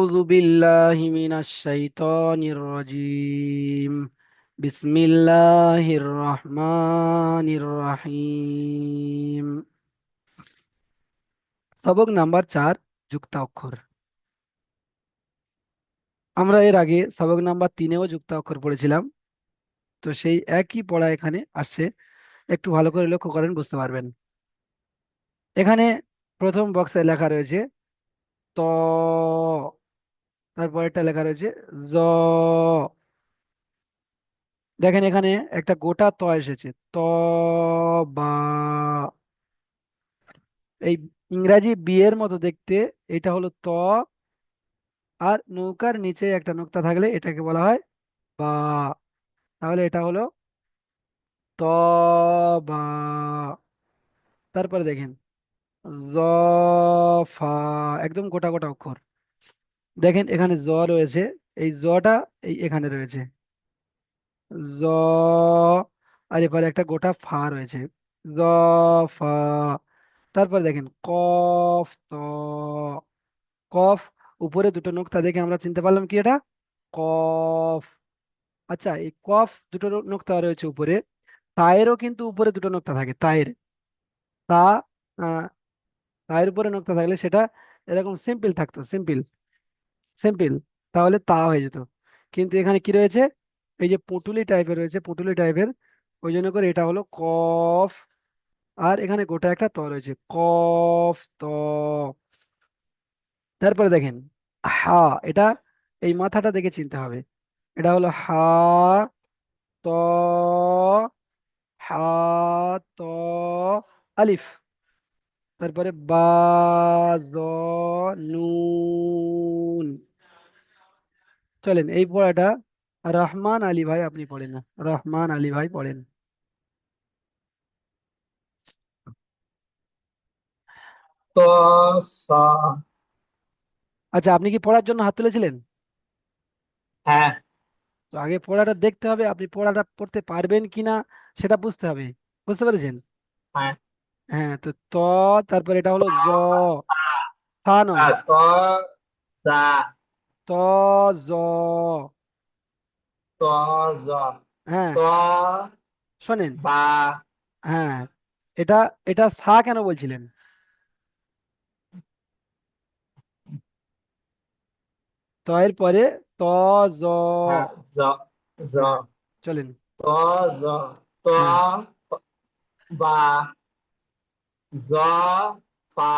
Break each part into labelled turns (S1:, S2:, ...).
S1: أعوذ بالله من الشيطان الرجيم. بسم الله الرحمن الرحيم। সবক নাম্বার 4, যুক্তাক্ষর। আমরা এর আগে সবক নাম্বার 3-এও যুক্তাক্ষর পড়েছিলাম। তো সেই একই পড়া এখানে আসছে। একটু ভালো করে লক্ষ্য করেন, বুঝতে পারবেন। এখানে প্রথম বক্সে লেখা রয়েছে ত, তারপর একটা লেখা রয়েছে জ। দেখেন এখানে একটা গোটা ত এসেছে, ত বা। এই ইংরাজি বি এর মতো দেখতে। এটা হলো ত, আর নৌকার নিচে একটা নোক্তা থাকলে এটাকে বলা হয় বা। তাহলে এটা হলো ত বা। তারপরে দেখেন জ, ফা, একদম গোটা গোটা অক্ষর। দেখেন এখানে জ রয়েছে, এই জটা এখানে রয়েছে জ, আর এরপরে একটা গোটা ফা রয়েছে জ, ফা। তারপর দেখেন কফ, ত, কফ। উপরে দুটো নোক্তা দেখে আমরা চিনতে পারলাম কি এটা কফ। আচ্ছা, এই কফ দুটো নোক্তা রয়েছে উপরে। তায়েরও কিন্তু উপরে দুটো নোক্তা থাকে, তায়ের। তা, আহ, তায়ের উপরে নোক্তা থাকলে সেটা এরকম সিম্পল থাকতো, সিম্পল, সিম্পল। তাহলে তা হয়ে যেত। কিন্তু এখানে কি রয়েছে, এই যে পুঁটুলি টাইপের রয়েছে, পুঁটুলি টাইপের। ওই জন্য করে এটা হলো কফ। আর এখানে গোটা একটা ত রয়েছে, কফ ত। তারপরে দেখেন হা, এটা এই মাথাটা দেখে চিনতে হবে। এটা হলো হা, ত, হা, ত, আলিফ। তারপরে বা, জ, নুন। চলেন এই পড়াটা রহমান আলী ভাই আপনি পড়েন না, রহমান আলী ভাই পড়েন।
S2: ত সা।
S1: আচ্ছা, আপনি কি পড়ার জন্য হাত তুলেছিলেন?
S2: হ্যাঁ।
S1: তো আগে পড়াটা দেখতে হবে, আপনি পড়াটা পড়তে পারবেন কিনা সেটা বুঝতে হবে। বুঝতে পেরেছেন?
S2: হ্যাঁ।
S1: হ্যাঁ, তো তারপর এটা হলো জ, থা নয়,
S2: ত সা।
S1: ত, জ।
S2: ত জ।
S1: হ্যাঁ,
S2: ত
S1: শোনেন।
S2: বা।
S1: হ্যাঁ, এটা এটা সা কেন বলছিলেন? ত এর পরে ত, জ।
S2: হ্যাঁ। জ জ।
S1: হ্যাঁ, চলেন।
S2: ত জ। ত
S1: হ্যাঁ,
S2: বা। জ ফা।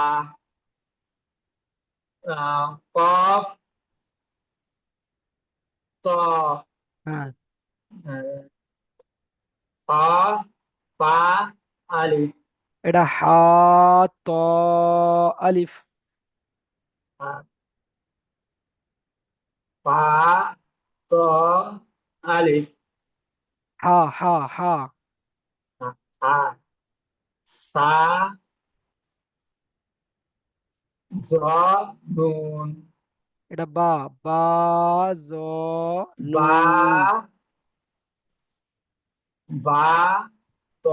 S2: কফ ত।
S1: হ্যাঁ,
S2: ফা ফা আলিফ।
S1: এটা হা, ত, আলিফ।
S2: ফা ত আলিফ।
S1: হা, হা, হা।
S2: হা সা জ নুন।
S1: এটা বা, বা, জ,
S2: বা
S1: নুন।
S2: বা ত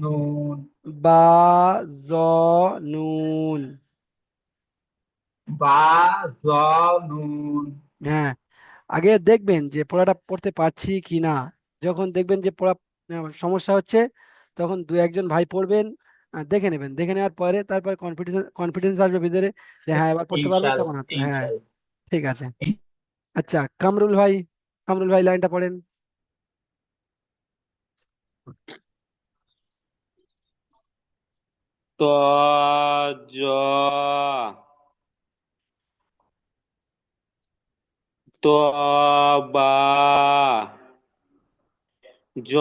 S2: নুন।
S1: বা, জ, নুন।
S2: বা জ নুন।
S1: হ্যাঁ, আগে দেখবেন যে পড়াটা পড়তে পারছি কি না। যখন দেখবেন যে পড়া সমস্যা হচ্ছে, তখন দু একজন ভাই পড়বেন, দেখে নেবেন। দেখে নেওয়ার পরে তারপর কনফিডেন্স কনফিডেন্স আসবে ভিতরে যে হ্যাঁ এবার পড়তে পারবো,
S2: ইনশাল্লাহ
S1: তখন হয়তো হ্যাঁ।
S2: ইনশাল্লাহ।
S1: ঠিক আছে। আচ্ছা, কামরুল ভাই, কামরুল ভাই লাইনটা পড়েন।
S3: ত জ ত বা জ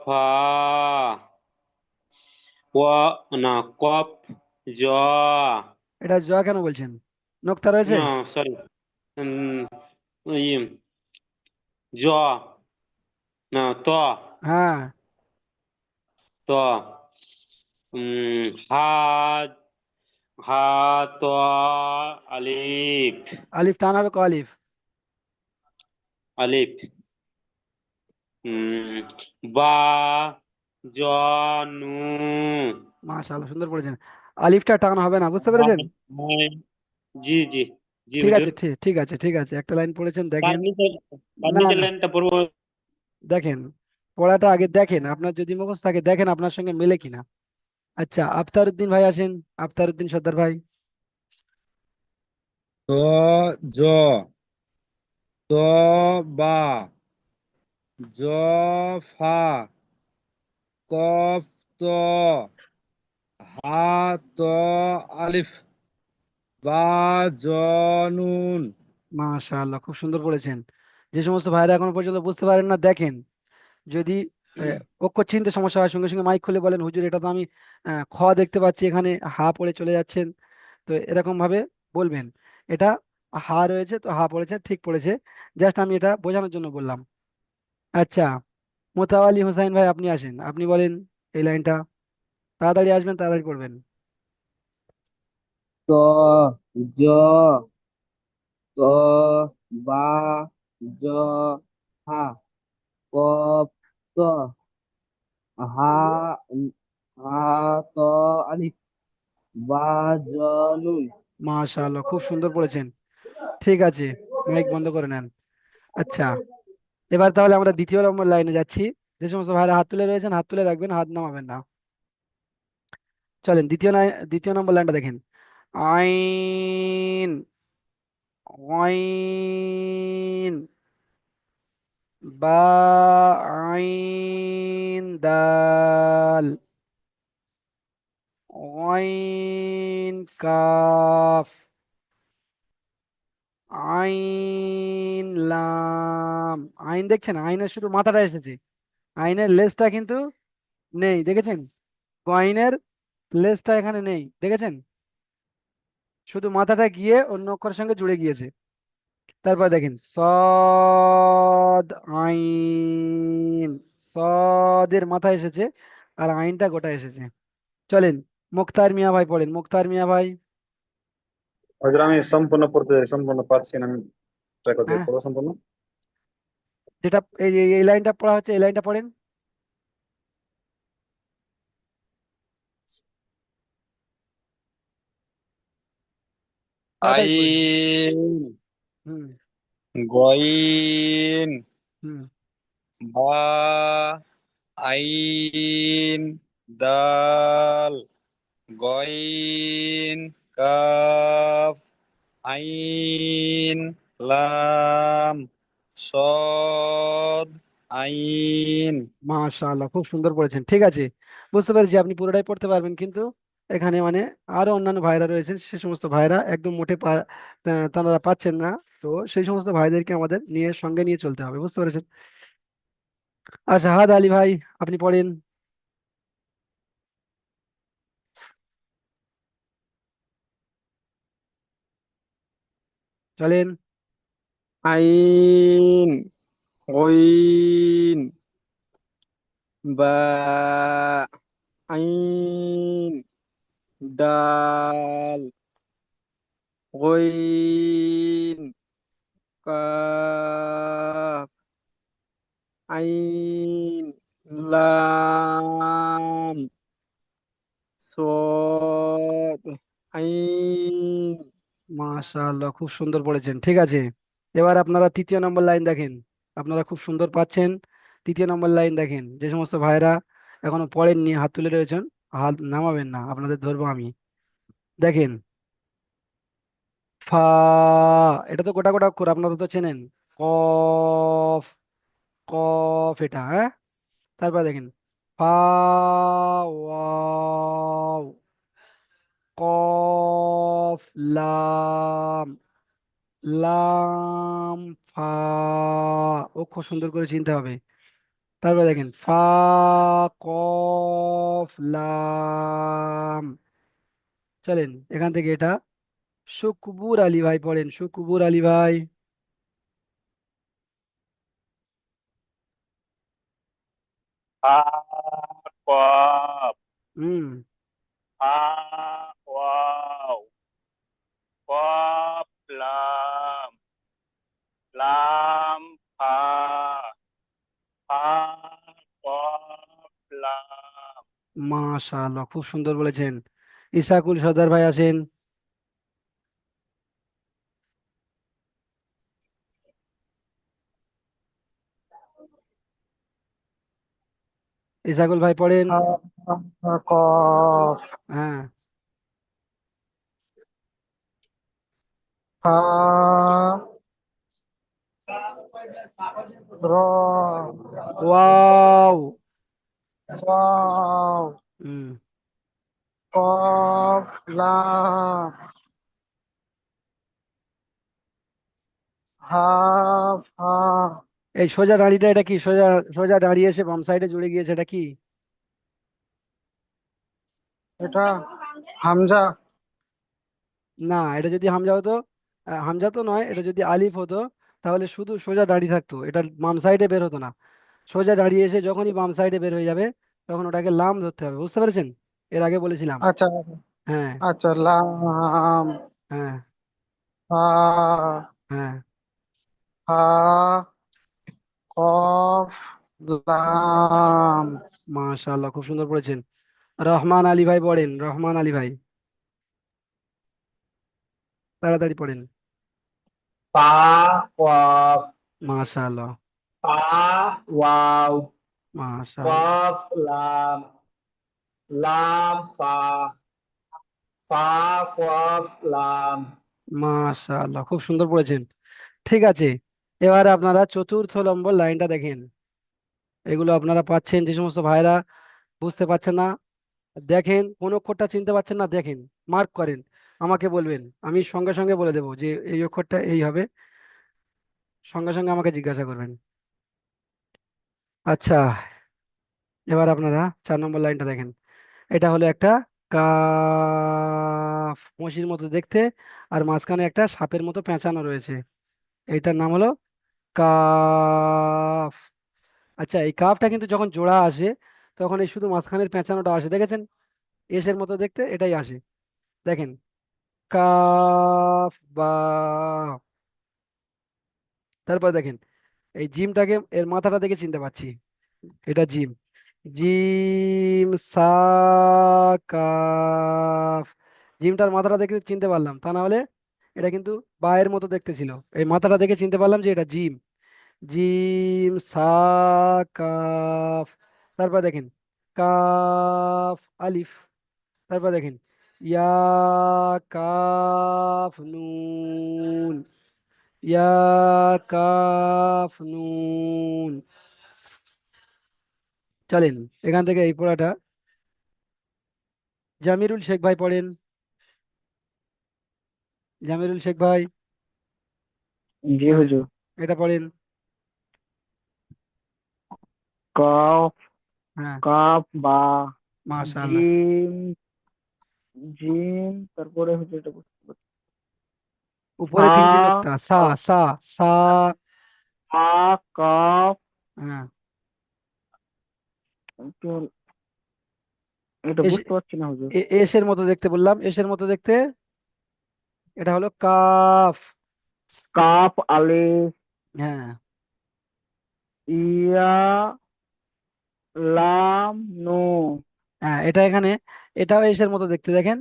S3: ফা ক না কপ জ
S1: এটা জ কেন বলছেন? নোক্তা রয়েছে।
S3: না সরি জ না ত
S1: হ্যাঁ,
S3: ত হা হা ত আলিফ
S1: আলিফ টান হবে, ক আলিফ।
S3: আলিফ বা জ নু
S1: মাশাআল্লাহ, সুন্দর পড়েছেন। আলিফটা টান হবে না, বুঝতে পেরেছেন?
S3: হ্যাঁ, জি জি জি
S1: ঠিক আছে,
S3: হুজুর।
S1: ঠিক ঠিক আছে, ঠিক আছে, একটা লাইন পড়েছেন,
S3: তার
S1: দেখেন।
S3: নিচে, তার
S1: না
S3: নিচের
S1: না,
S3: লাইনটা পড়বো।
S1: দেখেন, পড়াটা আগে দেখেন, আপনার যদি মুখস্থ থাকে দেখেন আপনার সঙ্গে মেলে কিনা। আচ্ছা, আফতার উদ্দিন ভাই আসেন। আফতার উদ্দিন সর্দার ভাই।
S4: ত জ ত বা জ ফা কফ ত হা ত আলিফ বা জ নুন।
S1: মাশাআল্লাহ, খুব সুন্দর পড়েছেন। যে সমস্ত ভাইরা এখনো পর্যন্ত বুঝতে পারেন না, দেখেন, যদি অক্ষর চিনতে সমস্যা হয় সঙ্গে সঙ্গে মাইক খুলে বলেন, হুজুর এটা তো আমি খ দেখতে পাচ্ছি, এখানে হা পড়ে চলে যাচ্ছেন। তো এরকম ভাবে বলবেন, এটা হা রয়েছে তো হা পড়েছে, ঠিক পড়েছে। জাস্ট আমি এটা বোঝানোর জন্য বললাম। আচ্ছা, মোতাওয়ালি হোসাইন ভাই আপনি আসেন, আপনি বলেন এই লাইনটা। তাড়াতাড়ি আসবেন, তাড়াতাড়ি করবেন।
S5: ত জ ত বা জ হা কপ ত হা হা ত আলিফ বা জ নুন।
S1: মাশাআল্লাহ, খুব সুন্দর পড়েছেন। ঠিক আছে, মাইক বন্ধ করে নেন। আচ্ছা, এবার তাহলে আমরা দ্বিতীয় নম্বর লাইনে যাচ্ছি। যে সমস্ত ভাইরা হাত তুলে রয়েছেন হাত তুলে রাখবেন, হাত নামাবেন না। চলেন দ্বিতীয় লাইন, দ্বিতীয় নম্বর লাইনটা দেখেন। আইন, আইন, বা, আইন দাল, আইন কাফ, আইন লাম। আইন দেখছেন, আইনের শুধু মাথাটা এসেছে, আইনের লেজটা কিন্তু নেই, দেখেছেন? কয়েনের লেজটা এখানে নেই, দেখেছেন? শুধু মাথাটা গিয়ে অন্য অক্ষরের সঙ্গে জুড়ে গিয়েছে। তারপর দেখেন সদ, আইন, সদের মাথা এসেছে আর আইনটা গোটা এসেছে। চলেন, মুক্তার মিয়া ভাই পড়েন, মুক্তার মিয়া ভাই।
S4: হয়তো আমি সম্পূর্ণ পড়তে সম্পূর্ণ পারছি না, আমি ট্রাই করতে
S1: হ্যাঁ,
S4: পড়া সম্পূর্ণ।
S1: যেটা এই লাইনটা পড়া হচ্ছে, এই লাইনটা পড়েন, তাড়াতাড়ি পড়েন।
S4: আইন
S1: হুম।
S4: গইন
S1: হুম।
S4: বা আইন দাল গইন কাফ আইন লাম সদ আইন।
S1: মাশাআল্লাহ, খুব সুন্দর পড়েছেন। ঠিক আছে, বুঝতে পেরেছি আপনি পুরোটাই পড়তে পারবেন, কিন্তু এখানে মানে আরো অন্যান্য ভাইরা রয়েছেন, সে সমস্ত ভাইরা একদম মোটে তারা পাচ্ছেন না। তো সেই সমস্ত ভাইদেরকে আমাদের নিয়ে সঙ্গে নিয়ে চলতে হবে, বুঝতে পেরেছেন? আচ্ছা, হাদ আলী ভাই আপনি পড়েন। চলেন।
S5: আইন গইন বা আইন দাল গইন কাফ আইন লাম সদ আইন।
S1: মাশাআল্লাহ, খুব সুন্দর পড়েছেন। ঠিক আছে, এবার আপনারা তৃতীয় নম্বর লাইন দেখেন। আপনারা খুব সুন্দর পাচ্ছেন। তৃতীয় নম্বর লাইন দেখেন, যে সমস্ত ভাইরা এখনো পড়েননি হাত তুলে রয়েছেন, হাত নামাবেন না, আপনাদের ধরবো আমি। দেখেন, ফা, এটা তো গোটা গোটা অক্ষর, আপনারা তো চেনেন। কফ, কফ এটা, হ্যাঁ। তারপর দেখেন ফা, ওয়াও, কফ, লাম, লাম, ফা, অক্ষর সুন্দর করে চিনতে হবে। তারপর দেখেন ফা, কফ, লাম। চলেন এখান থেকে এটা শুকবুর আলী ভাই পড়েন, শুকবুর আলী ভাই।
S3: আ কফ,
S1: হুম।
S3: আ ওয়াও, কফ লাম, লাম ফা, ফা কফ লাম।
S1: মাশাআল্লাহ, খুব সুন্দর বলেছেন। ইসাকুল সর্দার ভাই আসেন। ইসাকুল ভাই পড়েন।
S4: হা কফ
S1: হ্যাঁ।
S4: হা র
S1: ওয়াও।
S4: ওয়াও
S1: হুম।
S4: কফ লাম হা হা
S1: এই সোজা দাঁড়িটা এটা কি? সোজা সোজা দাঁড়িয়ে এসে বাম সাইডে জুড়ে গিয়েছে, এটা কি?
S4: এটা হামজা।
S1: না, এটা যদি হামজা হতো, হামজা তো নয়, এটা যদি আলিফ হতো তাহলে শুধু সোজা দাঁড়িয়ে থাকতো, এটা বাম সাইডে বের হতো না। সোজা দাঁড়িয়ে এসে যখনই বাম সাইডে বের হয়ে যাবে তখন ওটাকে লাম ধরতে হবে, বুঝতে পেরেছেন? এর আগে বলেছিলাম।
S4: আচ্ছা
S1: হ্যাঁ।
S4: আচ্ছা লাম
S1: হ্যাঁ।
S4: হা
S1: হ্যাঁ।
S4: হা কফ লাম
S1: মাশাআল্লাহ, খুব সুন্দর পড়েছেন। রহমান আলী ভাই পড়েন, রহমান আলী ভাই তাড়াতাড়ি পড়েন।
S2: পা কফ,
S1: মাশাআল্লাহ।
S2: পা ওয়াও,
S1: মাশাআল্লাহ।
S2: কফ লাম, লাম ফা, ফা কফ লাম।
S1: মাশাআল্লাহ, খুব সুন্দর পড়েছেন। ঠিক আছে, এবারে আপনারা চতুর্থ নম্বর লাইনটা দেখেন। এগুলো আপনারা পাচ্ছেন, যে সমস্ত ভাইরা বুঝতে পারছেন না দেখেন, কোন অক্ষরটা চিনতে পারছেন না দেখেন, মার্ক করেন, আমাকে বলবেন, আমি সঙ্গে সঙ্গে বলে দেবো যে এই অক্ষরটা এই হবে, সঙ্গে সঙ্গে আমাকে জিজ্ঞাসা করবেন। আচ্ছা, এবার আপনারা 4 নম্বর লাইনটা দেখেন। এটা হলো একটা কাফ, মসির মতো দেখতে, আর মাঝখানে একটা সাপের মতো পেঁচানো রয়েছে, এইটার নাম হলো কাফ। আচ্ছা, এই কাফটা কিন্তু যখন জোড়া আসে তখন এই শুধু মাঝখানের পেঁচানোটা আসে, দেখেছেন? এসের মতো দেখতে এটাই আসে, দেখেন, কাফ বা। তারপর দেখেন, এই জিমটাকে এর মাথাটা দেখে চিনতে পারছি, এটা জিম। জিম সা কাফ, জিমটার মাথাটা দেখে চিনতে পারলাম, তা না হলে এটা কিন্তু বায়ের মতো দেখতে ছিল। এই মাথাটা দেখে চিনতে পারলাম যে এটা জিম। জিম সা কাফ। তারপর দেখেন, কাফ আলিফ। তারপর দেখেন, ইয়া কাফ নুন, ইয়া কাফ নুন। চলেন, এখান থেকে এই পড়াটা জামিরুল শেখ ভাই পড়েন। জামিরুল শেখ ভাই
S5: জি
S1: পড়েন,
S5: হুজুর।
S1: এটা পড়েন।
S5: কফ,
S1: হ্যাঁ।
S5: কাফ বা,
S1: মাশাআল্লাহ।
S5: জিম, জিম, তারপরে হচ্ছে এটা বুঝতে পারছি।
S1: উপরে
S5: সা,
S1: 3টি নোক্তা, সা সা সা।
S5: সা, কাফ,
S1: হ্যাঁ।
S5: তো এটা
S1: এস
S5: বুঝতে পারছি না হুজুর।
S1: এসের মতো দেখতে বললাম, এসের মতো দেখতে, এটা হলো কাফ।
S5: কাফ আলিফ,
S1: হ্যাঁ।
S5: ইয়া, লাম, নুন।
S1: হ্যাঁ, এটা এখানে, এটাও এসের মতো দেখতে, দেখেন,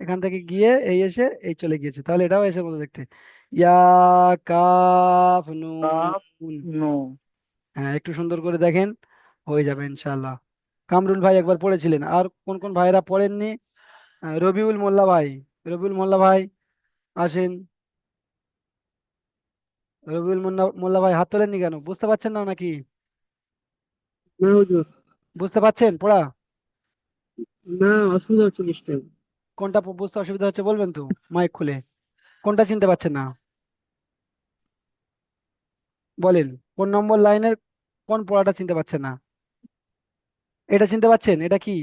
S1: এখান থেকে গিয়ে এই এসে এই চলে গিয়েছে, তাহলে এটাও এসের মতো দেখতে। ইয়া কাফ
S5: কাফ,
S1: নুন।
S5: নুন।
S1: হ্যাঁ, একটু সুন্দর করে দেখেন, হয়ে যাবে ইনশাল্লাহ। কামরুল ভাই একবার পড়েছিলেন, আর কোন কোন ভাইরা পড়েননি? রবিউল মোল্লা ভাই, রবিউল মোল্লা ভাই আসেন। রবিউল মোল্লা মোল্লা ভাই হাত তোলেননি কেন? বুঝতে পারছেন না নাকি?
S6: না হুজুর,
S1: বুঝতে পারছেন পড়া?
S6: না অসুবিধা হচ্ছে বুঝতে।
S1: কোনটা বুঝতে অসুবিধা হচ্ছে বলবেন তো, মাইক খুলে, কোনটা চিনতে পারছেন না বলেন, কোন নম্বর লাইনের কোন পড়াটা চিনতে পারছেন না? এটা চিনতে পারছেন, এটা কি?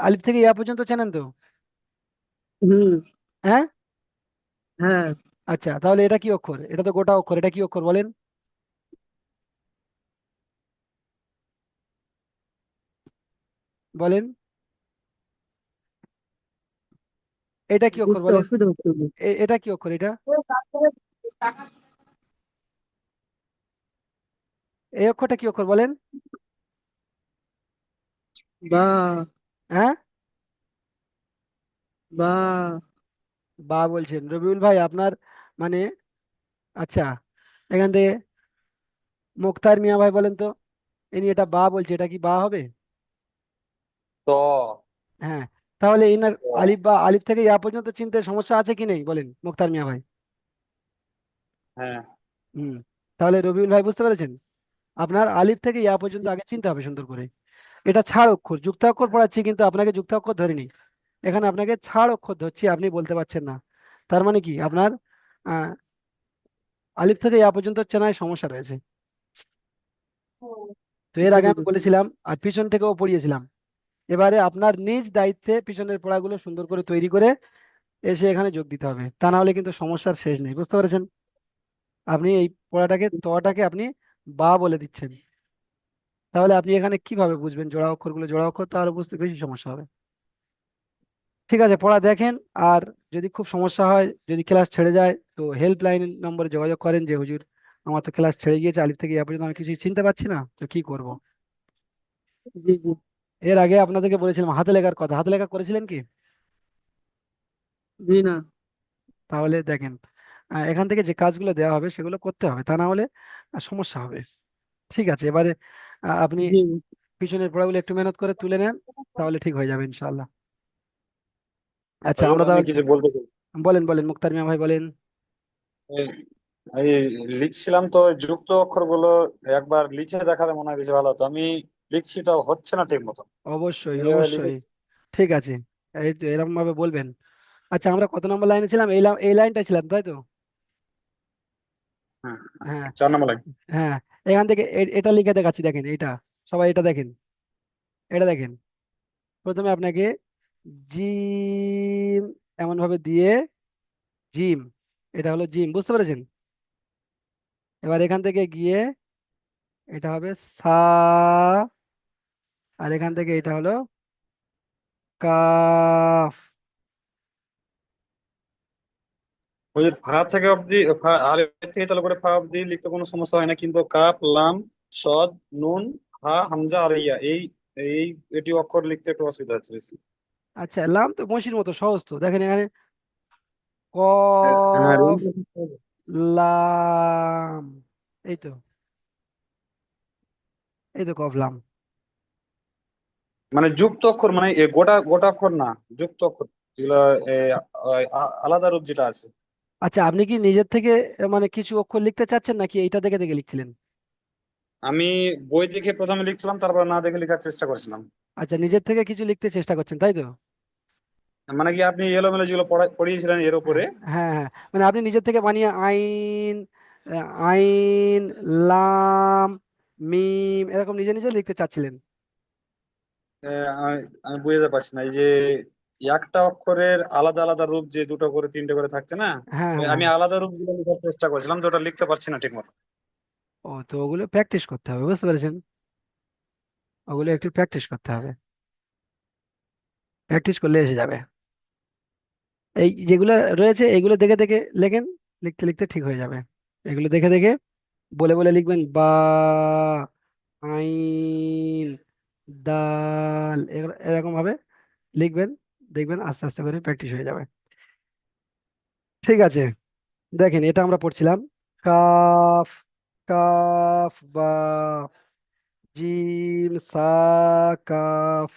S1: আলিফ থেকে ইয়া পর্যন্ত চেনেন তো?
S6: হুম।
S1: হ্যাঁ।
S6: হ্যাঁ।
S1: আচ্ছা, তাহলে এটা কি অক্ষর? এটা তো গোটা অক্ষর, এটা কি অক্ষর বলেন? বলেন, এটা কি অক্ষর
S6: বুঝতে
S1: বলেন?
S6: অসুবিধা হচ্ছে হুজুর।
S1: এটা কি অক্ষর এটা? এই অক্ষরটা কি অক্ষর বলেন?
S6: বা,
S1: হ্যাঁ।
S6: বা,
S1: বা বলছেন রবিউল ভাই আপনার, মানে, আচ্ছা, এখান থেকে মুক্তার মিয়া ভাই বলেন তো, ইনি এটা বা বলছে, এটা কি বা হবে?
S4: ত।
S1: হ্যাঁ। তাহলে ইনার
S4: ত।
S1: আলিফ বা আলিফ থেকে ইয়া পর্যন্ত চিনতে সমস্যা আছে কি নেই বলেন মুক্তার মিয়া ভাই?
S4: হ্যাঁ।
S1: হুম। তাহলে রবিউল ভাই বুঝতে পেরেছেন, আপনার আলিফ থেকে ইয়া পর্যন্ত আগে চিনতে হবে সুন্দর করে। এটা ছাড় অক্ষর, যুক্তাক্ষর পড়াচ্ছি কিন্তু আপনাকে যুক্তাক্ষর ধরিনি, এখানে আপনাকে ছাড় অক্ষর ধরছি, আপনি বলতে পারছেন না। তার মানে কি আপনার আহ, আলিফ থেকে ইয়া পর্যন্ত চেনায় সমস্যা রয়েছে। তো এর আগে আমি
S6: বুঝেছি।
S1: বলেছিলাম আর পিছন থেকেও পড়িয়েছিলাম। এবারে আপনার নিজ দায়িত্বে পিছনের পড়াগুলো সুন্দর করে তৈরি করে এসে এখানে যোগ দিতে হবে, তা না হলে কিন্তু সমস্যার শেষ নেই, বুঝতে পেরেছেন? আপনি এই পড়াটাকে তটাকে আপনি বা বলে দিচ্ছেন, তাহলে আপনি এখানে কিভাবে বুঝবেন জোড়া অক্ষরগুলো? জোড়া অক্ষর তাহলে বুঝতে বেশি সমস্যা হবে। ঠিক আছে, পড়া দেখেন। আর যদি খুব সমস্যা হয়, যদি ক্লাস ছেড়ে যায়, তো হেল্পলাইন নম্বরে যোগাযোগ করেন যে হুজুর আমার তো ক্লাস ছেড়ে গিয়েছে, আলিফ থেকে ইয়া পর্যন্ত আমি কিছুই চিনতে পারছি না, তো কি করব?
S6: জি জি।
S1: এর আগে আপনাদেরকে বলেছিলাম হাতে লেখার কথা, হাতে লেখা করেছিলেন কি?
S6: জি না।
S1: তাহলে দেখেন, এখান থেকে যে কাজগুলো দেওয়া হবে সেগুলো করতে হবে, তা না হলে সমস্যা হবে। ঠিক আছে, এবারে আপনি
S6: জি
S1: পিছনের পড়াগুলো একটু মেহনত করে তুলে নেন, তাহলে ঠিক হয়ে যাবে ইনশাআল্লাহ। আচ্ছা
S4: হুজুর,
S1: আমরা
S4: আমি
S1: তাহলে,
S4: কিছু বলতে চাই।
S1: বলেন বলেন মুক্তার মিয়া ভাই বলেন।
S4: এই এই লিখছিলাম তো যুক্ত অক্ষর গুলো একবার লিখে দেখালে মনে হয় বেশি ভালো হতো। আমি লিখছি তো হচ্ছে না ঠিক মতো।
S1: অবশ্যই
S4: তুমি যেভাবে
S1: অবশ্যই।
S4: লিখেছি।
S1: ঠিক আছে, এই তো এরকম ভাবে বলবেন। আচ্ছা আমরা কত নম্বর লাইনে ছিলাম? এই লাইনটা ছিলাম তাই তো?
S4: হ্যাঁ।
S1: হ্যাঁ।
S4: 4 নম্বর লাইন।
S1: হ্যাঁ, এখান থেকে এটা লিখে দেখাচ্ছি, দেখেন এটা, সবাই এটা দেখেন, এটা দেখেন। প্রথমে আপনাকে জিম এমন ভাবে দিয়ে, জিম, এটা হলো জিম, বুঝতে পেরেছেন? এবার এখান থেকে গিয়ে এটা হবে সা, আর এখান থেকে এটা হলো কাফ।
S4: ওই যে ফা থেকে অব্দি, আলিফ থেকে চালু করে ফা অব্দি লিখতে কোনো সমস্যা হয় না, কিন্তু কাপ, লাম, সদ, নুন, হা, হামজা আর ইয়া, এই এই এটি অক্ষর লিখতে একটু অসুবিধা হচ্ছে বেশি।
S1: আচ্ছা লাম তো মসির মতো সহজ, তো দেখেন এখানে
S4: হ্যাঁ,
S1: কফ লাম, এই তো, এই তো কফ লাম।
S4: মানে যুক্ত অক্ষর, মানে গোটা গোটা অক্ষর না, যুক্ত অক্ষর যেগুলো এ, আলাদা রূপ যেটা আছে।
S1: আচ্ছা আপনি কি নিজের থেকে মানে কিছু অক্ষর লিখতে চাচ্ছেন নাকি এইটা দেখে দেখে লিখছিলেন?
S4: আমি বই দেখে প্রথমে লিখছিলাম, তারপর না দেখে লেখার চেষ্টা করছিলাম।
S1: আচ্ছা নিজের থেকে কিছু লিখতে চেষ্টা করছেন তাই তো?
S4: মানে কি আপনি এলোমেলো যেগুলো পড়িয়েছিলেন এর উপরে।
S1: হ্যাঁ হ্যাঁ হ্যাঁ, মানে আপনি নিজের থেকে বানিয়ে আইন, আইন, লাম, মিম এরকম নিজে নিজে লিখতে চাচ্ছিলেন?
S4: আমি আমি বুঝতে পারছি না, এই যে একটা অক্ষরের আলাদা আলাদা রূপ যে দুটো করে তিনটে করে থাকছে না,
S1: হ্যাঁ
S4: ওই
S1: হ্যাঁ
S4: আমি
S1: হ্যাঁ।
S4: আলাদা রূপ গুলো লেখার চেষ্টা করছিলাম, তো ওটা লিখতে পারছি না ঠিক মতো।
S1: ও তো ওগুলো প্র্যাকটিস করতে হবে, বুঝতে পেরেছেন? ওগুলো একটু প্র্যাকটিস করতে হবে, প্র্যাকটিস করলে এসে যাবে। এই যেগুলো রয়েছে এগুলো দেখে দেখে লেখেন, লিখতে লিখতে ঠিক হয়ে যাবে। এগুলো দেখে দেখে বলে বলে লিখবেন, বা, আইন, দাল, এরকম ভাবে লিখবেন, দেখবেন আস্তে আস্তে করে প্র্যাকটিস হয়ে যাবে। ঠিক আছে, দেখেন এটা আমরা পড়ছিলাম কাফ, কাফ বা, জিম সা, কাফ,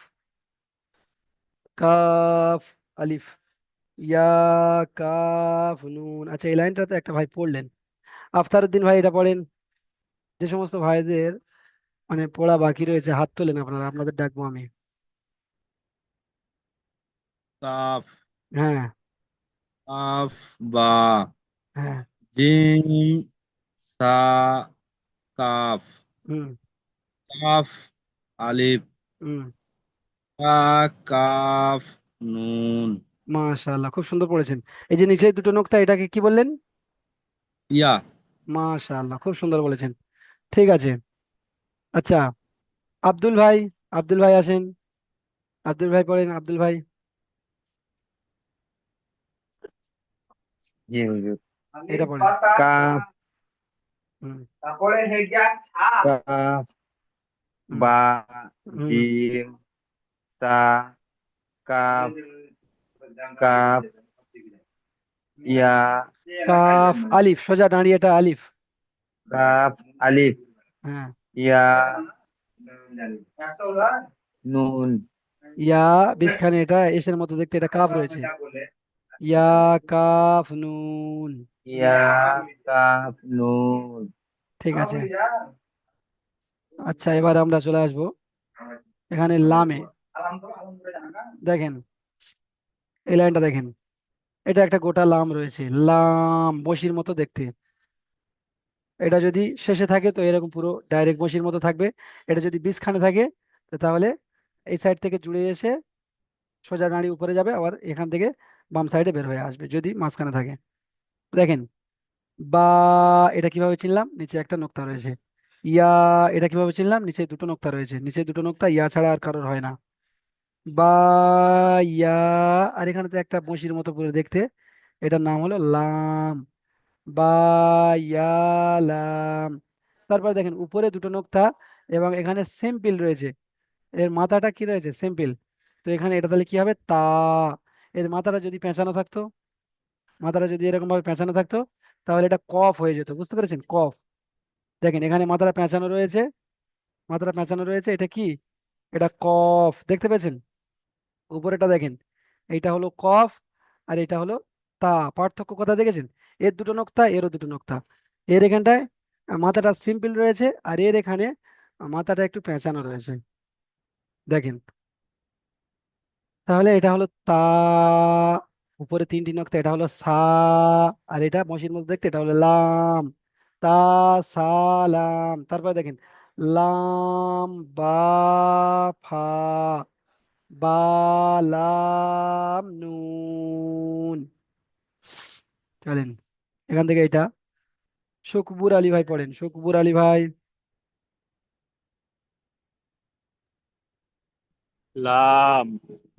S1: কাফ আলিফ, ইয়া, কাফ নুন। আচ্ছা এই লাইনটা তো একটা ভাই পড়লেন, আফতারউদ্দিন ভাই এটা পড়েন। যে সমস্ত ভাইদের মানে পড়া বাকি রয়েছে হাত তোলেন আপনারা, আপনাদের ডাকবো আমি।
S7: কাফ,
S1: হ্যাঁ
S7: কাফ, বা,
S1: হ্যাঁ।
S7: জিম, সা, কাফ,
S1: হুম
S7: কাফ, আলিফ,
S1: হুম।
S7: কা, কাফ, নুন,
S1: মাশাআল্লাহ খুব সুন্দর পড়েছেন। এই যে নিচে দুটো নোক্তা এটাকে কি বললেন?
S7: ইয়া।
S1: মাশাআল্লাহ খুব সুন্দর বলেছেন। ঠিক আছে। আচ্ছা আব্দুল ভাই, আব্দুল ভাই আসেন, আব্দুল ভাই পড়েন, আব্দুল ভাই।
S7: জি হুজুর।
S1: এটা পড়েন।
S7: কাফ,
S1: হুম
S2: তারপরে হেগিয়া ছা।
S7: কাফ,
S1: হুম
S7: বা,
S1: হুম।
S7: জিম, সা, কাফ, কাফ, ইয়া,
S1: কাফ আলিফ, সোজা দাঁড়িয়ে এটা আলিফ।
S7: কাফ, আলিফ,
S1: হ্যাঁ,
S7: ইয়া নুন
S1: ইয়া বিজখানে এটা এসের মতো দেখতে, এটা কাফ রয়েছে। ইয়া কাফ নুন।
S7: ইয়া কাফ নুন।
S1: ঠিক আছে। আচ্ছা, এবার আমরা চলে আসবো এখানে লামে। দেখেন এই লাইনটা দেখেন, এটা একটা গোটা লাম রয়েছে, লাম বসির মতো দেখতে। এটা যদি শেষে থাকে তো এরকম পুরো ডাইরেক্ট বসির মতো থাকবে। এটা যদি বিজখানে থাকে তো তাহলে এই সাইড থেকে জুড়ে এসে সোজা নাড়ি উপরে যাবে, আবার এখান থেকে বাম সাইডে বের হয়ে আসবে যদি মাঝখানে থাকে। দেখেন, বা এটা কিভাবে চিনলাম, নিচে একটা নোক্তা রয়েছে। ইয়া এটা কিভাবে চিনলাম, নিচে দুটো নোক্তা রয়েছে, নিচে দুটো নোক্তা ইয়া ছাড়া আর কারোর হয় না। বা ইয়া, আর এখানে তো একটা বঁশির মতো পুরো দেখতে, এটার নাম হলো লাম। বা ইয়া লাম। তারপর দেখেন উপরে দুটো নোক্তা এবং এখানে সিম্পল রয়েছে, এর মাথাটা কি রয়েছে, সিম্পল। তো এখানে এটা তাহলে কি হবে, তা। এর মাথাটা যদি পেঁচানো থাকতো, মাথাটা যদি এরকম ভাবে পেঁচানো থাকতো তাহলে এটা কফ হয়ে যেত, বুঝতে পেরেছেন, কফ। দেখেন এখানে মাথাটা পেঁচানো রয়েছে, মাথাটা পেঁচানো রয়েছে, এটা কি, এটা কফ, দেখতে পেয়েছেন। উপরেটা দেখেন, এইটা হলো কফ আর এটা হলো তা। পার্থক্য কথা দেখেছেন, এর দুটো নোক্তা এরও দুটো নোক্তা। এর এখানটায় মাথাটা সিম্পল রয়েছে আর এর এখানে মাথাটা একটু পেঁচানো রয়েছে, দেখেন। তাহলে এটা হলো তা, উপরে তিনটি নক্তা, এটা হলো সা, আর এটা মসির মধ্যে দেখতে এটা হলো লাম। তা সালাম। তারপরে দেখেন লাম বা ফা, বা লাম নুন। চলেন এখান থেকে এটা শুকবুর আলী ভাই পড়েন, শুকবুর আলী ভাই।
S3: লাম,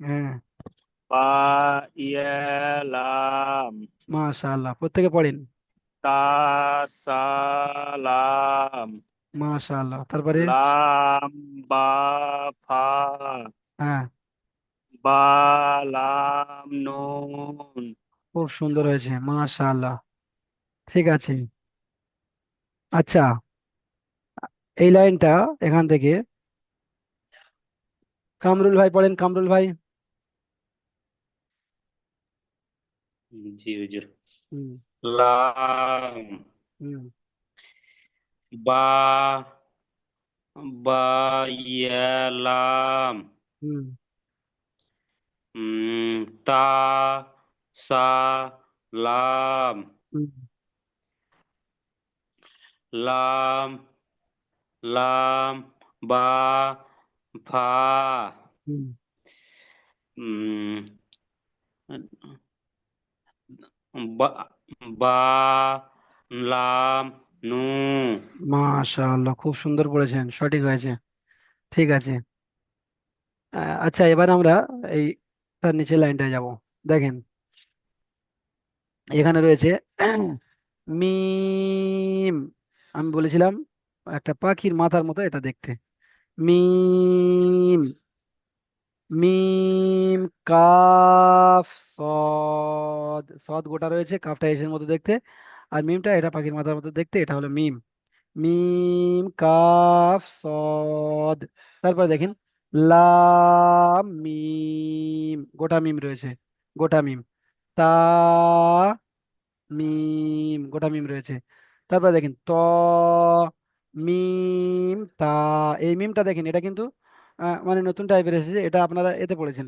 S1: হ্যাঁ,
S3: বা ইয়া লাম,
S1: মাশাআল্লাহ, প্রত্যেকে পড়েন।
S3: তা সালাম,
S1: মাশাআল্লাহ, তারপরে।
S3: লাম বা ফা,
S1: হ্যাঁ,
S3: বা লাম নুন।
S1: খুব সুন্দর হয়েছে, মাশাআল্লাহ। ঠিক আছে। আচ্ছা, এই লাইনটা এখান থেকে কামরুল ভাই পড়েন, কামরুল ভাই।
S3: জি হুজুর।
S1: হুম।
S3: লাম,
S1: হুম।
S3: বা, বা ইয়া লাম,
S1: হুম।
S3: তা সা লাম,
S1: হুম।
S3: লাম, লাম বা ফা,
S1: হুম।
S3: উম, বা, বা লাম নু।
S1: মাশাআল্লাহ, খুব সুন্দর পড়েছেন, সঠিক হয়েছে। ঠিক আছে। আচ্ছা, এবার আমরা এই তার নিচের লাইনটায় যাব। দেখেন এখানে রয়েছে মিম। আমি বলেছিলাম একটা পাখির মাথার মতো এটা দেখতে। মিম, মিম কাফ সদ, সদ গোটা রয়েছে, কাফটা এসের মতো দেখতে, আর মিমটা এটা পাখির মাথার মতো দেখতে, এটা হলো মিম। মিম কাফ সদ। তারপর দেখেন লাম মিম, গোটা মিম রয়েছে, গোটা মিম। তা মিম, গোটা মিম রয়েছে। তারপর দেখেন ত মিম তা। এই মিমটা দেখেন, এটা কিন্তু মানে নতুন টাইপের এসেছে, এটা আপনারা এতে পড়েছেন,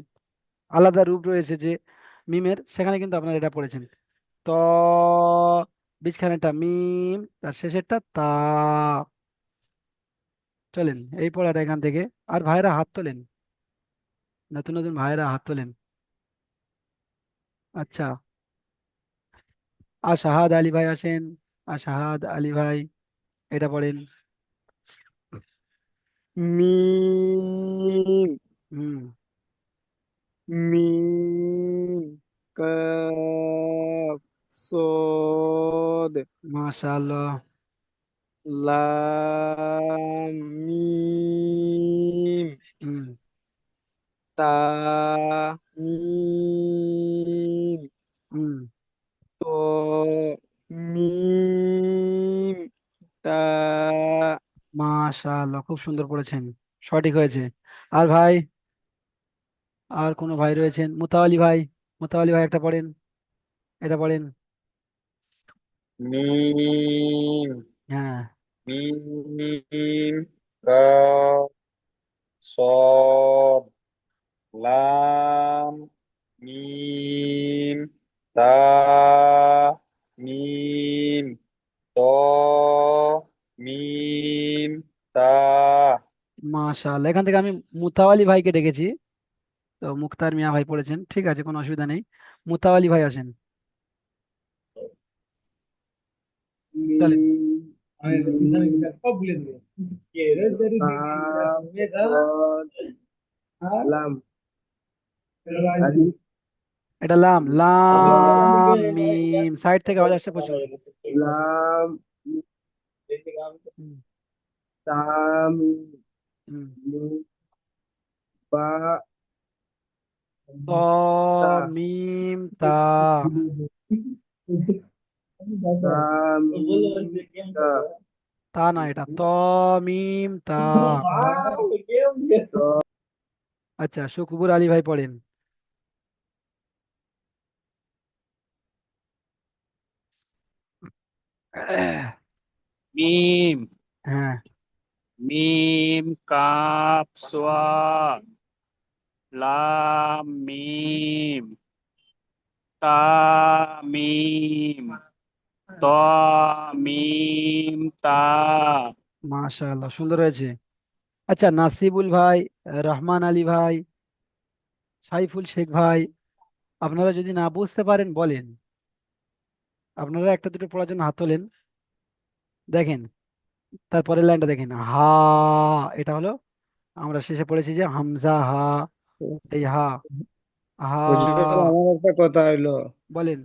S1: আলাদা রূপ রয়েছে যে মিমের, সেখানে কিন্তু আপনারা এটা পড়েছেন। ত বীজখানেরটা মিম, তার শেষেরটা তা। চলেন এই পড়াটা এখান থেকে, আর ভাইরা হাত তোলেন, নতুন নতুন ভাইরা হাত তোলেন। আচ্ছা, আশাহাদ আলী ভাই আসেন, আশাহাদ আলী ভাই এটা পড়েন।
S5: মিম,
S1: হুম।
S5: মিম কাফ সদ
S1: মাশাআল্লাহ।
S5: লাম মিম
S1: হুম।
S5: তা মিম
S1: হুম।
S5: তো মিম তা
S1: মাশাআল্লাহ, খুব সুন্দর পড়েছেন, সঠিক হয়েছে। আর ভাই, আর কোনো ভাই রয়েছেন? মুতাওয়ালি ভাই, মুতাওয়ালি ভাই একটা পড়েন, এটা পড়েন।
S4: মিম
S1: হ্যাঁ।
S4: মিম কাফ সদ লাম মিম তা মিম ত মিম তা।
S1: মাশাআল্লাহ, এখান থেকে আমি মুতাওয়ালি ভাইকে ডেকেছি, তো মুক্তার মিয়া ভাই পড়েছেন, ঠিক আছে, কোনো অসুবিধা নেই। মুতাওয়ালি ভাই আসেন, চলেন।
S7: লাম
S1: এটা লাম, লাম মিম, সাইড থেকে আওয়াজ আসছে প্রচুর।
S7: লাম
S1: হুম,
S7: তাম
S1: হুম।
S7: বা
S1: ত
S7: তা
S1: মিম তা,
S7: তাম তা
S1: তা না, এটা ত মিম তা। আচ্ছা, শুকবুর আলী ভাই পড়েন।
S3: মিম
S1: হ্যাঁ।
S3: মিম কাপ সোয়া লাম মিম তা মিম ত মিম তা।
S1: মাশাআল্লাহ, সুন্দর হয়েছে। আচ্ছা, নাসিবুল ভাই, রহমান আলী ভাই, সাইফুল শেখ ভাই, আপনারা যদি না বুঝতে পারেন বলেন, আপনারা একটা দুটো পড়ার জন্য হাত তোলেন। দেখেন, তারপরের লাইনটা দেখেন, হা, এটা হলো, আমরা শেষে পড়েছি যে হামজা হা, এই হা, হা।
S7: হুজুর, আমার একটা কথা হইলো,
S1: বলেন,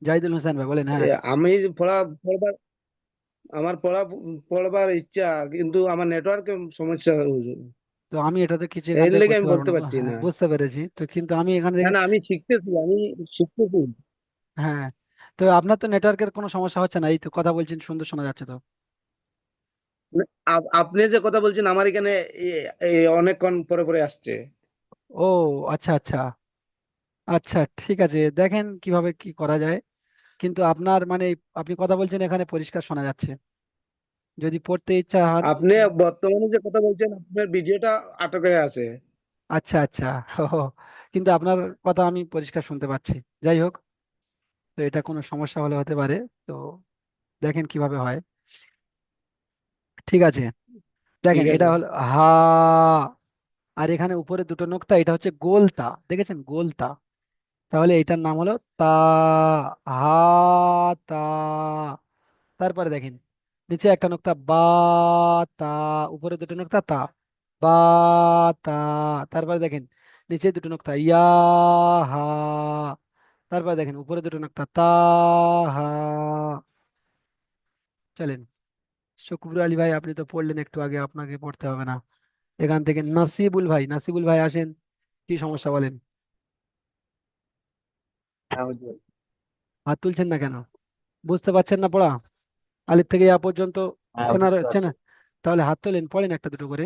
S1: জাহিদুল হোসেন ভাই বলেন,
S7: এ,
S1: হ্যাঁ।
S7: আমি পড়বার আমার পড়বার ইচ্ছা, কিন্তু আমার নেটওয়ার্কের সমস্যা হুজুর।
S1: তো আমি এটাতে কিছু এখান
S7: এর
S1: থেকে
S7: লেগে
S1: করতে
S7: আমি
S1: পারবো
S7: বলতে
S1: না গো,
S7: পারছি
S1: হ্যাঁ
S7: না।
S1: বুঝতে পেরেছি, তো কিন্তু আমি এখানে
S7: না
S1: থেকে,
S7: না, আমি শিখতেছি।
S1: হ্যাঁ, তো আপনার তো নেটওয়ার্কের কোনো সমস্যা হচ্ছে না, এই তো কথা বলছেন, সুন্দর শোনা যাচ্ছে তো।
S7: মানে আপনি যে কথা বলছেন আমার এখানে অনেকক্ষণ পরে পরে আসছে।
S1: ও, আচ্ছা আচ্ছা, আচ্ছা ঠিক আছে, দেখেন কিভাবে কি করা যায়, কিন্তু আপনার মানে আপনি কথা বলছেন এখানে পরিষ্কার শোনা যাচ্ছে, যদি পড়তে ইচ্ছা হন।
S7: আপনি বর্তমানে যে কথা বলছেন আপনার ভিডিওটা আটক হয়ে আছে।
S1: আচ্ছা আচ্ছা, ও, কিন্তু আপনার কথা আমি পরিষ্কার শুনতে পাচ্ছি। যাই হোক, তো এটা কোনো সমস্যা হলে হতে পারে, তো দেখেন কিভাবে হয়। ঠিক আছে,
S7: ঠিক
S1: দেখেন, এটা
S7: আছে।
S1: হলো হা, আর এখানে উপরে দুটো নোক্তা, এটা হচ্ছে গোলতা, দেখেছেন গোলতা, তাহলে এটার নাম হলো তা, হা তা। তারপরে দেখেন, নিচে একটা নোক্তা বা, তা, উপরে দুটো নোক্তা তা, বা, তা। তারপরে দেখেন, নিচে দুটো নোক্তা ইয়া, হা। তারপরে দেখেন, উপরে দুটো নোক্তা তা, হা। চলেন, শুক্র আলী ভাই, আপনি তো পড়লেন একটু আগে, আপনাকে পড়তে হবে না। এখান থেকে নাসিবুল ভাই, নাসিবুল ভাই আসেন, কি সমস্যা বলেন?
S7: হ্যাঁ হুজুর।
S1: হাত তুলছেন না কেন? বুঝতে পারছেন না পড়া? আলিফ থেকে ইয়া পর্যন্ত
S7: হ্যাঁ,
S1: চেনা
S7: বুঝতে
S1: চেনা,
S7: পারছি।
S1: তাহলে হাত তোলেন, পড়েন একটা দুটো করে।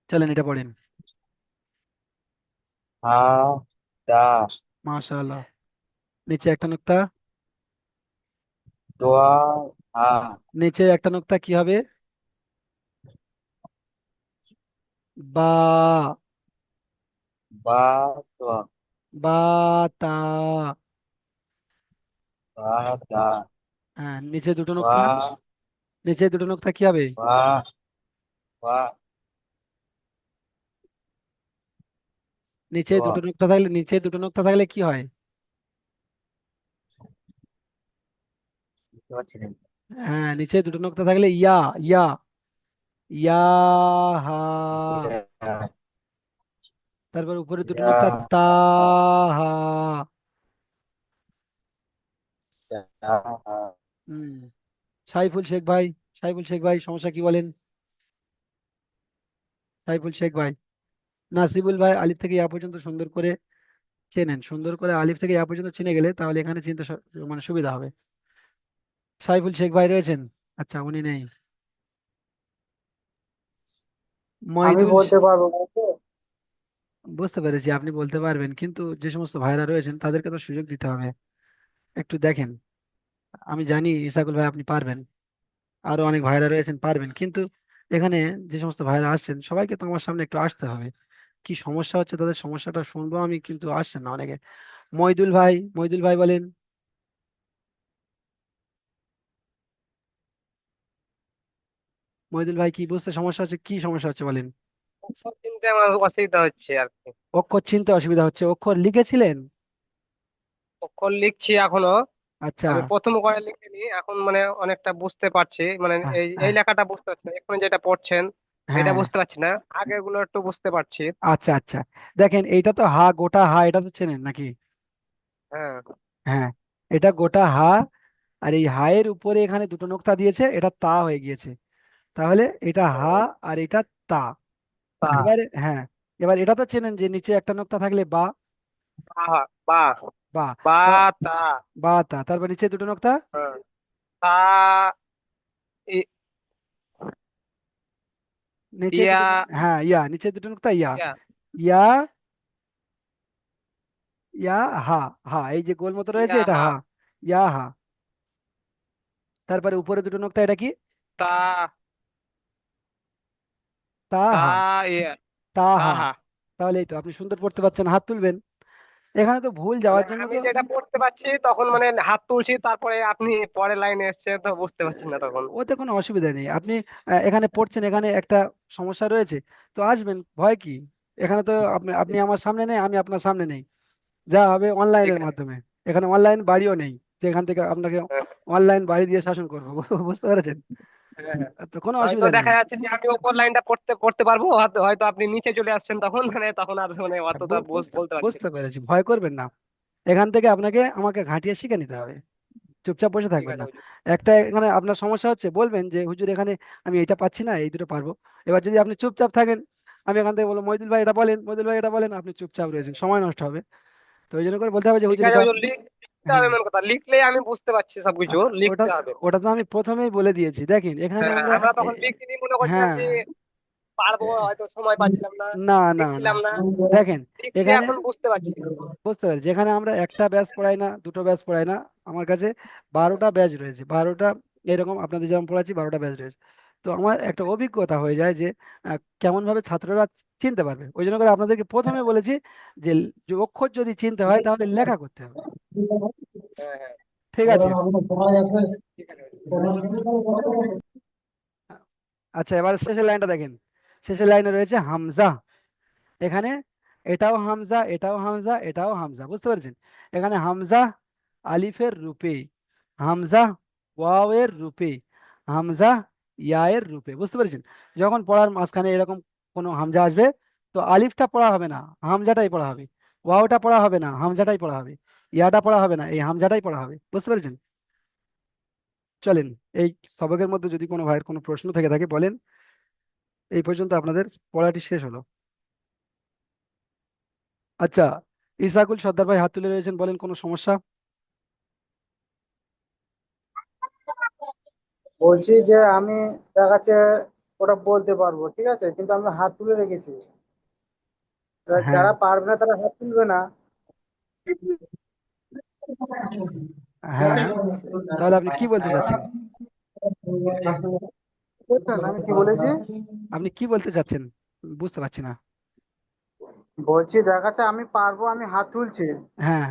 S1: চলেন, এটা পড়েন।
S7: হা দা
S1: মাশাআল্লাহ, নিচে একটা নুক্তা,
S7: দোয়া হা
S1: নিচে একটা নুক্তা কি হবে? বা,
S7: বা দোয়া
S1: বা, তা।
S7: বা দা
S1: হ্যাঁ, নিচে দুটো
S7: বা
S1: নুক্তা, নিচে দুটো নুক্তা কি হবে?
S7: বা বা
S1: নিচে
S7: দোয়া।
S1: দুটো নুক্তা থাকলে, নিচে দুটো নুক্তা থাকলে কি হয়?
S7: বুঝতে পারছি না।
S1: হ্যাঁ, নিচে দুটো নুক্তা থাকলে ইয়া, ইয়া, ইয়া, হা।
S7: ইয়া
S1: তারপর উপরে দুটো
S7: ইয়া
S1: নুক্তা তা, হা।
S7: ইয়া হা।
S1: হুম। সাইফুল শেখ ভাই, সাইফুল শেখ ভাই, সমস্যা কি বলেন? সাইফুল শেখ ভাই, নাসিবুল ভাই আলিফ থেকে ইয়া পর্যন্ত সুন্দর করে চেনেন, সুন্দর করে আলিফ থেকে ইয়া পর্যন্ত চিনে গেলে তাহলে এখানে চিনতে মানে সুবিধা হবে। সাইফুল শেখ ভাই রয়েছেন? আচ্ছা, উনি নেই।
S5: আমি
S1: মইদুল
S5: বলতে পারবো না তো।
S1: বুঝতে পেরেছি, আপনি বলতে পারবেন, কিন্তু যে সমস্ত ভাইরা রয়েছেন তাদেরকে তো সুযোগ দিতে হবে। একটু দেখেন, আমি জানি ইসাকুল ভাই আপনি পারবেন, আরো অনেক ভাইরা রয়েছেন পারবেন, কিন্তু এখানে যে সমস্ত ভাইরা আসছেন সবাইকে তো আমার সামনে একটু আসতে হবে। কি সমস্যা হচ্ছে তাদের সমস্যাটা শুনবো আমি, কিন্তু আসছেন না অনেকে। মইদুল ভাই, মইদুল ভাই বলেন। মইদুল ভাই, কি বুঝতে সমস্যা হচ্ছে, কি সমস্যা হচ্ছে বলেন।
S2: অক্ষর চিনতে আমার অসুবিধা হচ্ছে আর কি।
S1: অক্ষর চিনতে অসুবিধা হচ্ছে? অক্ষর লিখেছিলেন?
S2: অক্ষর লিখছি এখনো।
S1: আচ্ছা।
S2: আমি প্রথম করে লিখিনি, এখন মানে অনেকটা বুঝতে পারছি, মানে
S1: হ্যাঁ,
S2: এই এই
S1: হ্যাঁ,
S2: লেখাটা বুঝতে পারছি না, এখন যেটা পড়ছেন এটা
S1: হ্যাঁ।
S2: বুঝতে পারছি না, আগের গুলো একটু বুঝতে পারছি।
S1: আচ্ছা, আচ্ছা। দেখেন, এইটা তো হা, গোটা হা, এটা তো চেনেন নাকি?
S2: হ্যাঁ।
S1: হ্যাঁ, এটা গোটা হা। আর এই হায়ের উপরে এখানে দুটো নোক্তা দিয়েছে, এটা তা হয়ে গিয়েছে। তাহলে এটা হা, আর এটা তা।
S2: তা।
S1: এবারে হ্যাঁ, এবার এটা তো চেনেন যে নিচে একটা নোক্তা থাকলে বা।
S2: বা। বা।
S1: বা।
S2: বা।
S1: তা-
S2: তা।
S1: বা তা, তারপর নিচে দুটো নোক্তা।
S2: হ্যাঁ। তা। ই-
S1: নিচে
S2: ইয়া।
S1: দুটো হ্যাঁ, ইয়া, নিচে দুটো নোক্তা, ইয়া।
S2: ইয়া।
S1: ইয়া। ইয়া। হা। হা, এই যে গোল মতো রয়েছে
S2: ইয়া
S1: এটা
S2: হা।
S1: হা। ইয়া হা। তারপরে উপরে দুটো নোক্তা, এটা কি?
S2: তা।
S1: তা
S2: তা।
S1: হা।
S2: ইয়া।
S1: তা
S2: তা
S1: হা।
S2: হা।
S1: তাহলে এই তো আপনি সুন্দর পড়তে পারছেন, হাত তুলবেন। এখানে তো ভুল
S2: মানে
S1: যাওয়ার জন্য
S2: আমি
S1: তো
S2: যেটা পড়তে পারছি তখন মানে হাত তুলছি, তারপরে আপনি পরের লাইনে এসছে তো বুঝতে পারছি না তখন।
S1: ওতে কোনো অসুবিধা নেই। আপনি এখানে পড়ছেন, এখানে একটা সমস্যা রয়েছে, তো আসবেন, ভয় কি? এখানে তো আপনি আপনি আমার সামনে নেই, আমি আপনার সামনে নেই। যা হবে
S2: ঠিক
S1: অনলাইনের
S2: আছে।
S1: মাধ্যমে। এখানে অনলাইন বাড়িও নেই যে এখান থেকে আপনাকে
S2: হ্যাঁ।
S1: অনলাইন বাড়ি দিয়ে শাসন করবো। বুঝতে পেরেছেন?
S2: হ্যাঁ, হ্যাঁ।
S1: তো কোনো
S2: হয়তো
S1: অসুবিধা নেই।
S2: দেখা যাচ্ছে যে আমি ওপর লাইনটা পড়তে পড়তে পারবো, হয়তো হয়তো আপনি নিচে চলে আসছেন তখন, মানে তখন আর মানে অতটা
S1: বুঝতে
S2: বলতে পারছি না।
S1: বুঝতে পেরেছি, ভয় করবেন না। এখান থেকে আপনাকে আমাকে ঘাঁটিয়ে শিখে নিতে হবে, চুপচাপ বসে
S2: ঠিক
S1: থাকবেন
S2: আছে
S1: না।
S2: হুজুর।
S1: একটা এখানে আপনার সমস্যা হচ্ছে, বলবেন যে হুজুর এখানে আমি এটা পাচ্ছি না, এই দুটো পারবো। এবার যদি আপনি চুপচাপ থাকেন, আমি এখান থেকে বলবো মইদুল ভাই এটা বলেন, মইদুল ভাই এটা বলেন, আপনি চুপচাপ রয়েছেন, সময় নষ্ট হবে। তো ওই জন্য করে বলতে হবে যে
S2: ঠিক
S1: হুজুর
S2: আছে
S1: এটা।
S2: হুজুর, লিখতে হবে,
S1: হ্যাঁ,
S2: মেন কথা লিখলেই আমি বুঝতে পারছি সবকিছু,
S1: ওটা
S2: লিখতে হবে।
S1: ওটা তো আমি প্রথমেই বলে দিয়েছি। দেখেন এখানে
S2: হ্যাঁ, হ্যাঁ,
S1: আমরা
S2: আমরা তখন লিখিনি, মনে করছিলাম
S1: হ্যাঁ,
S2: যে পারবো, হয়তো সময় পাচ্ছিলাম না,
S1: না, না, না।
S2: লিখছিলাম না।
S1: দেখেন
S2: লিখছি,
S1: এখানে
S2: এখন বুঝতে পারছি।
S1: বুঝতে পারি, যেখানে আমরা একটা ব্যাচ পড়াই না, দুটো ব্যাচ পড়াই না, আমার কাছে 12টা ব্যাচ রয়েছে, 12টা। এরকম আপনাদের যেমন পড়াচ্ছি 12টা ব্যাচ রয়েছে। তো আমার একটা অভিজ্ঞতা হয়ে যায় যে কেমন ভাবে ছাত্ররা চিনতে পারবে। ওই জন্য করে আপনাদেরকে প্রথমে বলেছি যে যে অক্ষর যদি চিনতে হয় তাহলে লেখা করতে হবে।
S2: হ্যাঁ, হ্যাঁ।
S1: ঠিক আছে।
S2: ঠিক আছে হুজুর।
S1: আচ্ছা, এবার শেষের লাইনটা দেখেন। শেষের লাইনে রয়েছে হামজা। এখানে এটাও হামজা, এটাও হামজা, এটাও হামজা, বুঝতে পেরেছেন? এখানে হামজা আলিফের রূপে, হামজা ওয়াওয়ের রূপে, হামজা ইয়ায়ের রূপে, বুঝতে পেরেছেন? যখন পড়ার মাঝখানে এরকম কোনো হামজা আসবে, তো আলিফটা পড়া হবে না, হামজাটাই পড়া হবে। ওয়াওটা পড়া হবে না, হামজাটাই পড়া হবে। ইয়াটা পড়া হবে না, এই হামজাটাই পড়া হবে, বুঝতে পেরেছেন? চলেন, এই সবকের মধ্যে যদি কোনো ভাইয়ের কোনো প্রশ্ন থেকে থাকে বলেন। এই পর্যন্ত আপনাদের পড়াটি শেষ হলো। আচ্ছা, ইসাকুল সর্দার ভাই হাত তুলে রয়েছেন, বলেন কোনো সমস্যা?
S5: বলছি যে আমি দেখাচ্ছে ওটা বলতে পারবো, ঠিক আছে, কিন্তু আমি হাত তুলে রেখেছি। এবার
S1: হ্যাঁ,
S5: যারা পারবে না তারা হাত তুলবে না।
S1: হ্যাঁ। তাহলে আপনি কি বলতে চাচ্ছেন?
S5: বুঝলেন আমি কি বলেছি?
S1: আপনি কি বলতে চাচ্ছেন? বুঝতে পারছি না।
S5: বলছি দেখাচ্ছে আমি পারবো, আমি হাত তুলছি।
S1: হ্যাঁ,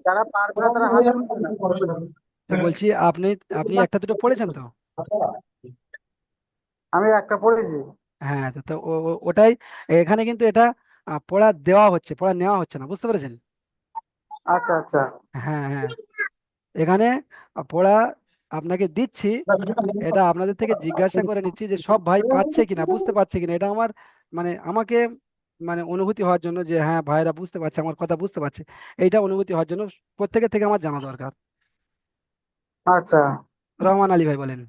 S5: যারা পারবে না তারা হাত তুলবে না।
S1: তো বলছি আপনি আপনি একটা দুটো পড়েছেন তো?
S5: আমি একটা পড়েছি।
S1: হ্যাঁ, তো তো ওটাই। এখানে কিন্তু এটা পড়া দেওয়া হচ্ছে, পড়া নেওয়া হচ্ছে না, বুঝতে পেরেছেন?
S5: আচ্ছা আচ্ছা।
S1: হ্যাঁ, হ্যাঁ। এখানে পড়া আপনাকে দিচ্ছি, এটা আপনাদের থেকে জিজ্ঞাসা করে নিচ্ছি যে সব ভাই পাচ্ছে কিনা, বুঝতে পারছে কিনা। এটা আমার মানে আমাকে মানে অনুভূতি হওয়ার জন্য যে হ্যাঁ ভাইরা বুঝতে পারছে, আমার কথা বুঝতে পারছে, এইটা অনুভূতি হওয়ার জন্য প্রত্যেকের থেকে আমার জানা দরকার।
S5: আচ্ছা।
S1: রহমান আলী ভাই বলেন।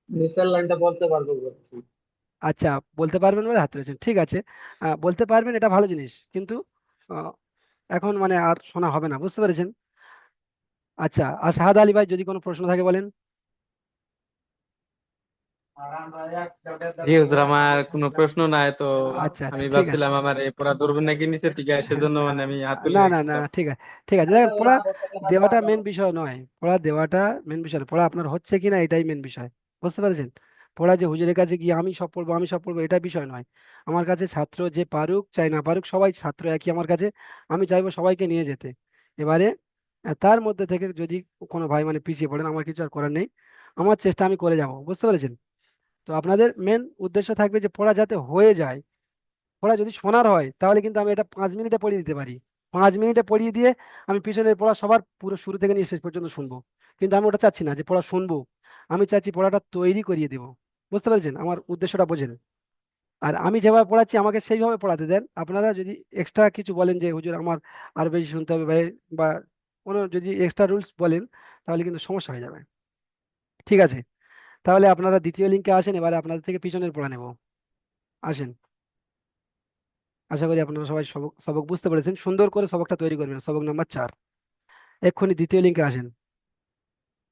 S5: নিচের লাইনটা বলতে পারবো বলছি।
S1: আচ্ছা, বলতে পারবেন বলে হাত তুলেছেন, ঠিক আছে। বলতে পারবেন, এটা ভালো জিনিস, কিন্তু এখন মানে আর শোনা হবে না, বুঝতে পেরেছেন? আচ্ছা, আর শাহাদ আলী ভাই যদি কোনো প্রশ্ন থাকে বলেন।
S8: জি হুজুর, আমার কোনো প্রশ্ন নাই তো।
S1: আচ্ছা আচ্ছা,
S8: আমি
S1: ঠিক আছে।
S8: ভাবছিলাম আমার এই পড়া ধরবেন নাকি নিচে থেকে, সেজন্য মানে আমি হাত তুলে
S1: না না না
S8: রেখেছিলাম।
S1: ঠিক আছে, ঠিক আছে, দেখেন পড়া দেওয়াটা মেন বিষয় নয়, পড়া দেওয়াটা মেন বিষয় নয়, পড়া আপনার হচ্ছে কিনা এটাই মেন বিষয়, বুঝতে পেরেছেন? পড়া যে হুজুরের কাছে গিয়ে আমি সব পড়বো আমি সব পড়বো এটা বিষয় নয়। আমার কাছে ছাত্র যে পারুক চাই না পারুক সবাই ছাত্র একই আমার কাছে, আমি চাইবো সবাইকে নিয়ে যেতে। এবারে তার মধ্যে থেকে যদি কোনো ভাই মানে পিছিয়ে পড়েন, আমার কিছু আর করার নেই, আমার চেষ্টা আমি করে যাব, বুঝতে পেরেছেন? তো আপনাদের মেন উদ্দেশ্য থাকবে যে পড়া যাতে হয়ে যায়। পড়া যদি শোনার হয় তাহলে কিন্তু আমি এটা 5 মিনিটে পড়িয়ে দিতে পারি, 5 মিনিটে পড়িয়ে দিয়ে আমি পিছনের পড়া সবার পুরো শুরু থেকে নিয়ে শেষ পর্যন্ত শুনবো। কিন্তু আমি ওটা চাচ্ছি না যে পড়া শুনবো, আমি চাচ্ছি পড়াটা তৈরি করিয়ে দেবো, বুঝতে পেরেছেন? আমার উদ্দেশ্যটা বোঝেন। আর আমি যেভাবে পড়াচ্ছি আমাকে সেইভাবে পড়াতে দেন। আপনারা যদি এক্সট্রা কিছু বলেন যে হুজুর আমার আরো বেশি শুনতে হবে ভাই, বা কোনো যদি এক্সট্রা রুলস বলেন, তাহলে কিন্তু সমস্যা হয়ে যাবে। ঠিক আছে, তাহলে আপনারা দ্বিতীয় লিঙ্কে আসেন, এবারে আপনাদের থেকে পিছনের পড়া নেব। আসেন। আশা করি আপনারা সবাই সবক সবক বুঝতে পেরেছেন, সুন্দর করে সবকটা তৈরি করবেন, সবক নাম্বার 4। এক্ষুনি দ্বিতীয় লিঙ্কে আসেন।